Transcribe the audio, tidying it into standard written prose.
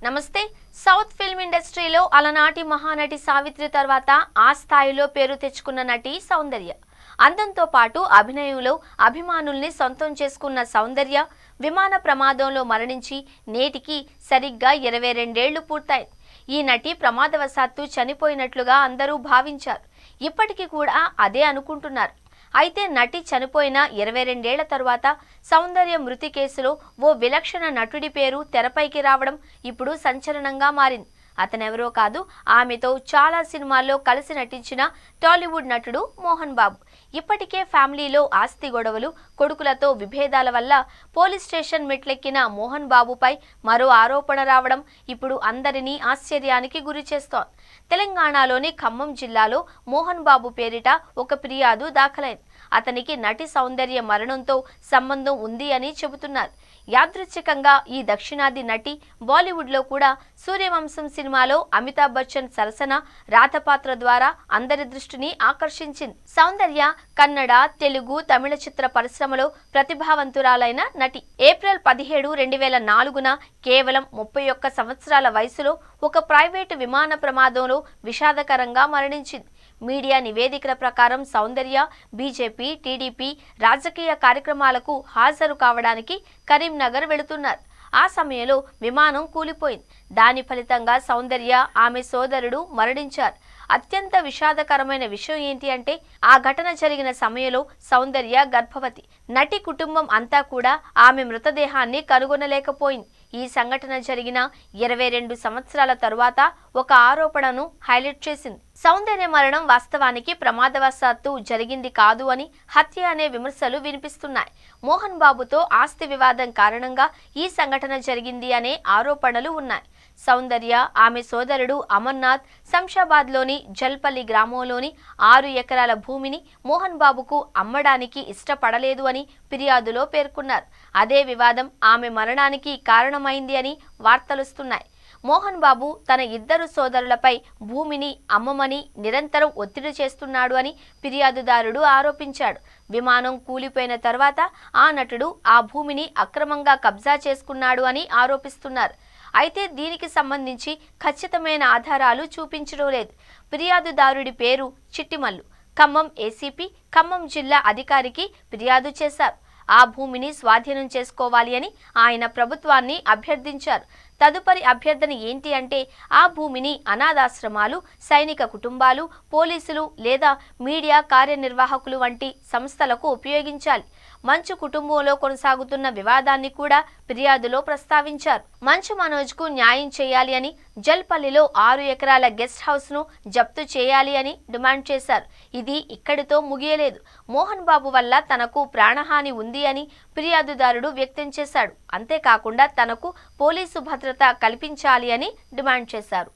నమస్తే. South film ఇండస్ట్రీలో అలనాటి మహానటి సావిత్రి తర్వాత ఆ స్థాయిలో పేరు తెచ్చుకున్న నటి సౌందర్య. అందంతో పాటు అభినయంలో అభిమానుల్ని సొంతం చేసుకున్న సౌందర్య విమాన ప్రమాదంలో మరణించి నేటికి సరిగ్గా 22 ఏళ్లు పూర్తయింది. ఈ నటి ప్రమాదవశాత్తు చనిపోయినట్లుగా అందరూ భావించారు. ఇప్పటికీ కూడా అదే అనుకుంటున్నారు. అయితే నటి చనిపోయిన 22 ఏళ్ల తరువాత సౌందర్య మృతి కేసులో ఓ విలక్షణ నటుడి పేరు తెరపైకి రావడం ఇప్పుడు సంచలనంగా మారింది. అతనెవరో కాదు, ఆమెతో చాలా సినిమాల్లో కలిసి నటించిన టాలీవుడ్ నటుడు మోహన్ బాబు. ఇప్పటికే ఫ్యామిలీలో ఆస్తి గొడవలు, కొడుకులతో విభేదాల వల్ల పోలీస్ స్టేషన్ మెట్లెక్కిన మోహన్ బాబుపై మరో ఆరోపణ రావడం ఇప్పుడు అందరినీ ఆశ్చర్యానికి గురి చేస్తోంది. తెలంగాణలోని ఖమ్మం జిల్లాలో మోహన్ బాబు పేరిట ఒక ఫిర్యాదు దాఖలైంది. అతనికి నటి సౌందర్య మరణంతో సంబంధం ఉంది అని చెబుతున్నారు. యాదృచ్ఛికంగా ఈ దక్షిణాది నటి బాలీవుడ్లో కూడా సూర్యవంశం సినిమాలో అమితాబ్ బచ్చన్ సరసన రాధపాత్ర ద్వారా అందరి దృష్టిని ఆకర్షించింది. సౌందర్య కన్నడ, తెలుగు, తమిళ చిత్ర పరిశ్రమలో ప్రతిభావంతురాలైన నటి. ఏప్రిల్ 17, 2004న కేవలం 31 సంవత్సరాల వయసులో ఒక ప్రైవేటు విమాన ప్రమాదంలో విషాదకరంగా మరణించింది. మీడియా నివేదికల ప్రకారం సౌందర్య బీజేపీ, టీడీపీ రాజకీయ కార్యక్రమాలకు హాజరు కావడానికి కరీంనగర్ వెళుతున్నారు. ఆ సమయంలో విమానం కూలిపోయింది. దాని ఫలితంగా సౌందర్య, ఆమె సోదరుడు మరణించారు. అత్యంత విషాదకరమైన విషయం ఏంటి అంటే ఆ ఘటన జరిగిన సమయంలో సౌందర్య గర్భవతి. నటి కుటుంబం అంతా కూడా ఆమె మృతదేహాన్ని కనుగొనలేకపోయింది. ఈ సంఘటన జరిగిన 22 సంవత్సరాల తరువాత ఒక ఆరోపణను హైలైట్ చేసింది. సౌందర్య మరణం వాస్తవానికి ప్రమాదవశాత్తు జరిగింది కాదు అని హత్య అనే విమర్శలు వినిపిస్తున్నాయి. మోహన్ బాబుతో ఆస్తి వివాదం కారణంగా ఈ సంఘటన జరిగింది అనే ఆరోపణలు ఉన్నాయి. సౌందర్య, ఆమె సోదరుడు అమర్నాథ్ శంషాబాద్లోని జల్పల్లి గ్రామంలోని 6 ఎకరాల భూమిని మోహన్ బాబుకు అమ్మడానికి ఇష్టపడలేదు అని ఫిర్యాదులో పేర్కొన్నారు. అదే వివాదం ఆమె మరణానికి కారణమైంది అని వార్తలుస్తున్నాయి. మోహన్ బాబు తన 2 సోదరులపై భూమిని అమ్మమని నిరంతరం ఒత్తిడి చేస్తున్నాడు అని ఫిర్యాదుదారుడు ఆరోపించాడు. విమానం కూలిపోయిన తర్వాత ఆ నటుడు ఆ భూమిని అక్రమంగా కబ్జా చేసుకున్నాడు అని ఆరోపిస్తున్నారు. అయితే దీనికి సంబంధించి ఖచ్చితమైన ఆధారాలు చూపించడం లేదు. ఫిర్యాదుదారుడి పేరు చిట్టిమల్లు. ఖమ్మం ఏసీపీ ఖమ్మం జిల్లా అధికారికి ఫిర్యాదు చేశారు. ఆ భూమిని స్వాధీనం చేసుకోవాలి అని ఆయన ప్రభుత్వాన్ని అభ్యర్థించారు. తదుపరి అభ్యర్థన ఏంటి అంటే ఆ భూమిని అనాథాశ్రమాలు, సైనిక కుటుంబాలు, పోలీసులు లేదా మీడియా కార్యనిర్వాహకులు వంటి సంస్థలకు ఉపయోగించాలి. మంచు కుటుంబంలో కొనసాగుతున్న వివాదాన్ని కూడా ఫిర్యాదులో ప్రస్తావించారు. మంచు మనోజ్కు న్యాయం చేయాలి అని, జల్పల్లిలో 6 ఎకరాల గెస్ట్ హౌస్ ను జప్తు చేయాలి అని డిమాండ్ చేశారు. ఇది ఇక్కడితో ముగియలేదు. మోహన్ బాబు వల్ల తనకు ప్రాణహాని ఉంది అని ఫిర్యాదుదారుడు వ్యక్తం చేశాడు. అంతేకాకుండా తనకు పోలీసు భద్రత కల్పించాలి అని డిమాండ్ చేశారు.